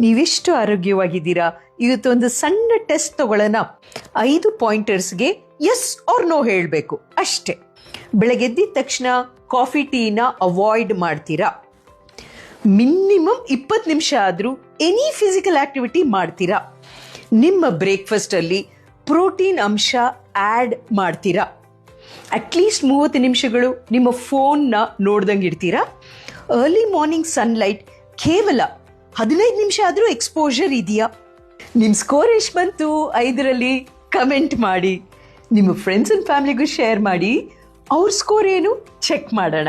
ನೀವೆಷ್ಟು ಆರೋಗ್ಯವಾಗಿದ್ದೀರಾ? ಇವತ್ತೊಂದು ಸಣ್ಣ ಟೆಸ್ಟ್ ತಗೊಳ್ಳೋಣ. 5 ಪಾಯಿಂಟರ್ಸ್ಗೆ ಎಸ್ ಆರ್ ನೋ ಹೇಳಬೇಕು ಅಷ್ಟೇ. ಬೆಳಗ್ಗೆದ್ದಿದ ತಕ್ಷಣ ಕಾಫಿ ಟೀನ ಅವಾಯ್ಡ್ ಮಾಡ್ತೀರಾ? ಮಿನಿಮಮ್ 20 ನಿಮಿಷ ಆದರೂ ಎನಿ ಫಿಸಿಕಲ್ ಆಕ್ಟಿವಿಟಿ ಮಾಡ್ತೀರಾ? ನಿಮ್ಮ ಬ್ರೇಕ್ಫಾಸ್ಟಲ್ಲಿ ಪ್ರೋಟೀನ್ ಅಂಶ ಆ್ಯಡ್ ಮಾಡ್ತೀರಾ? ಅಟ್ಲೀಸ್ಟ್ 30 ನಿಮಿಷಗಳು ನಿಮ್ಮ ಫೋನ್ನ ನೋಡ್ದಂಗೆ ಇಡ್ತೀರಾ? ಅರ್ಲಿ ಮಾರ್ನಿಂಗ್ ಸನ್ಲೈಟ್ ಕೇವಲ 15 ನಿಮಿಷ ಆದರೂ ಎಕ್ಸ್ಪೋಜರ್ ಇದೆಯಾ? ನಿಮ್ಮ ಸ್ಕೋರ್ ಎಷ್ಟು ಬಂತು 5ರಲ್ಲಿ ಕಮೆಂಟ್ ಮಾಡಿ. ನಿಮ್ಮ ಫ್ರೆಂಡ್ಸ್ ಆ್ಯಂಡ್ ಫ್ಯಾಮಿಲಿಗೂ ಶೇರ್ ಮಾಡಿ. ಅವ್ರ ಸ್ಕೋರ್ ಏನು ಚೆಕ್ ಮಾಡೋಣ.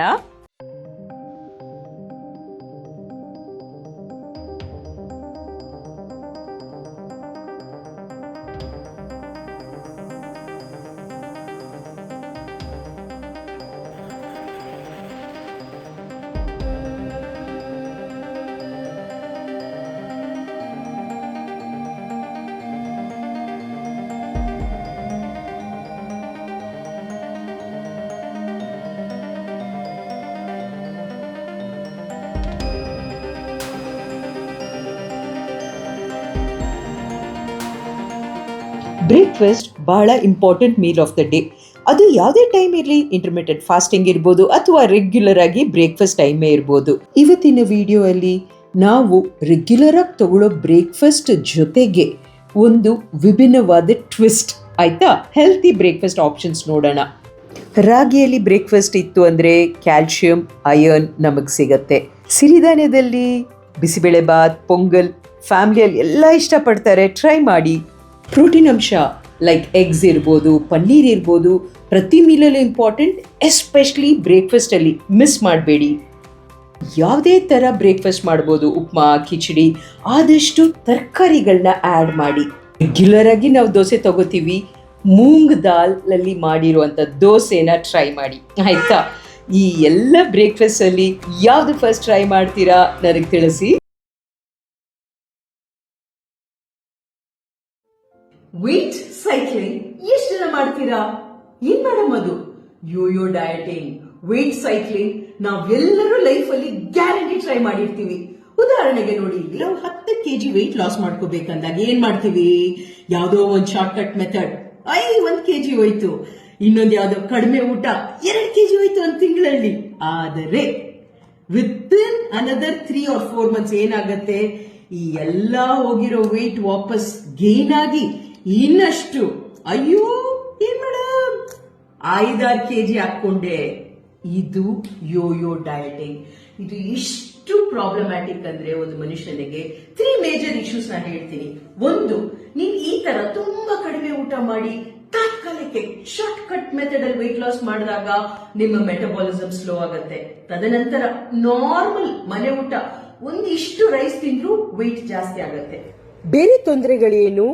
ಬ್ರೇಕ್ಫಾಸ್ಟ್ ಬಹಳ important meal of the day. ಅದು ಯಾವುದೇ ಟೈಮ್ ಇರಲಿ, ಇಂಟರ್ಮಿಟೆಂಟ್ ಫಾಸ್ಟಿಂಗ್ ಇರ್ಬೋದು ಅಥವಾ ರೆಗ್ಯುಲರ್ ಆಗಿ ಬ್ರೇಕ್ಫಾಸ್ಟ್ ಟೈಮೇ ಇರ್ಬೋದು. ಇವತ್ತಿನ ವಿಡಿಯೋ ಅಲ್ಲಿ ನಾವು ರೆಗ್ಯುಲರ್ ಆಗಿ ತಗೊಳ್ಳೋ ಬ್ರೇಕ್ಫಾಸ್ಟ್ ಜೊತೆಗೆ ಒಂದು ವಿಭಿನ್ನವಾದ ಟ್ವಿಸ್ಟ್, ಆಯ್ತಾ, ಹೆಲ್ತಿ ಬ್ರೇಕ್ಫಾಸ್ಟ್ ಆಪ್ಷನ್ಸ್ ನೋಡೋಣ. ರಾಗಿಯಲ್ಲಿ ಬ್ರೇಕ್ಫಾಸ್ಟ್ ಇತ್ತು ಅಂದರೆ ಕ್ಯಾಲ್ಶಿಯಂ, ಅಯರ್ನ್ ನಮಗೆ ಸಿಗತ್ತೆ. ಸಿರಿಧಾನ್ಯದಲ್ಲಿ ಬಿಸಿಬೇಳೆ ಬಾತ್, ಪೊಂಗಲ್ ಫ್ಯಾಮಿಲಿಯಲ್ಲಿ ಎಲ್ಲ ಇಷ್ಟಪಡ್ತಾರೆ, ಟ್ರೈ ಮಾಡಿ. ಪ್ರೋಟೀನ್ ಅಂಶ ಲೈಕ್ ಎಗ್ಸ್ ಇರ್ಬೋದು, ಪನ್ನೀರ್ ಇರ್ಬೋದು, ಪ್ರತಿ ಮೀಲಲ್ಲಿ ಇಂಪಾರ್ಟೆಂಟ್, ಎಸ್ಪೆಷಲಿ ಬ್ರೇಕ್ಫಾಸ್ಟಲ್ಲಿ ಮಿಸ್ ಮಾಡಬೇಡಿ. ಯಾವುದೇ ಥರ ಬ್ರೇಕ್ಫಾಸ್ಟ್ ಮಾಡ್ಬೋದು, ಉಪ್ಮಾ, ಕಿಚಡಿ, ಆದಷ್ಟು ತರಕಾರಿಗಳನ್ನ ಆ್ಯಡ್ ಮಾಡಿ. ರೆಗ್ಯುಲರ್ ಆಗಿ ನಾವು ದೋಸೆ ತಗೋತೀವಿ, ಮೂಂಗ್ ದಾಲಲ್ಲಿ ಮಾಡಿರುವಂಥ ದೋಸೆನ ಟ್ರೈ ಮಾಡಿ, ಆಯಿತಾ? ಈ ಎಲ್ಲ ಬ್ರೇಕ್ಫಾಸ್ಟಲ್ಲಿ ಯಾವುದು ಫಸ್ಟ್ ಟ್ರೈ ಮಾಡ್ತೀರಾ ನನಗೆ ತಿಳಿಸಿ. ವೇಟ್ ಸೈಕ್ಲಿಂಗ್ ಎಷ್ಟು ಜನ ಮಾಡ್ತೀರಾ? ಏನ್ ಮೇಡಮ್ ಅದು? ಯೋಯೋ ಡಯಟಿಂಗ್, ವೇಟ್ ಸೈಕ್ಲಿಂಗ್ ನಾವೆಲ್ಲರೂ ಲೈಫ್ ಅಲ್ಲಿ ಗ್ಯಾರಂಟಿ ಟ್ರೈ ಮಾಡಿರ್ತೀವಿ. ಉದಾಹರಣೆಗೆ ನೋಡಿ, ಇಲ್ಲಿ ನಾವು 10 kg ವೇಟ್ ಲಾಸ್ ಮಾಡ್ಕೋಬೇಕಂದಾಗ ಏನ್ ಮಾಡ್ತೀವಿ? ಯಾವ್ದೋ ಒಂದ್ ಶಾರ್ಟ್ ಕಟ್ ಮೆಥಡ್, 1 kg ಹೋಯ್ತು. ಇನ್ನೊಂದು ಯಾವ್ದೋ ಕಡಿಮೆ ಊಟ, 2 kg ಹೋಯ್ತು ಒಂದ್ ತಿಂಗಳಲ್ಲಿ. ಆದರೆ ವಿತಿನ್ ಅನದರ್ 3 or 4 months ಏನಾಗತ್ತೆ? ಈ ಎಲ್ಲಾ ಹೋಗಿರೋ ವೇಟ್ ವಾಪಸ್ ಗೇನ್ ಆಗಿ ಇನ್ನಷ್ಟು, ಅಯ್ಯೋ ಏನ್ ಮೇಡಮ್ 5-6 kg ಹಾಕೊಂಡೆ. ಇದು ಯೋಯೋ ಡಯಟಿಂಗ್. ಇದು ಎಷ್ಟು ಪ್ರಾಬ್ಲಮ್ಯಾಟಿಕ್ ಅಂದ್ರೆ ಒಂದು ಮನುಷ್ಯನಿಗೆ 3 ಮೇಜರ್ ಇಶ್ಯೂಸ್ ನಾನು ಹೇಳ್ತೀನಿ. ಒಂದು, ನೀವು ಈ ತರ ತುಂಬಾ ಕಡಿಮೆ ಊಟ ಮಾಡಿ ತಾತ್ಕಾಲಿಕ ಶಾರ್ಟ್ ಕಟ್ ಮೆಥಡ್ ಅಲ್ಲಿ ವೇಟ್ ಲಾಸ್ ಮಾಡಿದಾಗ ನಿಮ್ಮ ಮೆಟಬಾಲಿಸಮ್ ಸ್ಲೋ ಆಗುತ್ತೆ. ತದನಂತರ ನಾರ್ಮಲ್ ಮನೆ ಊಟ ಒಂದಿಷ್ಟು ರೈಸ್ ತಿಂದ್ರೂ ವೇಟ್ ಜಾಸ್ತಿ ಆಗುತ್ತೆ. ಬೇರೆ ತೊಂದರೆಗಳೇನು?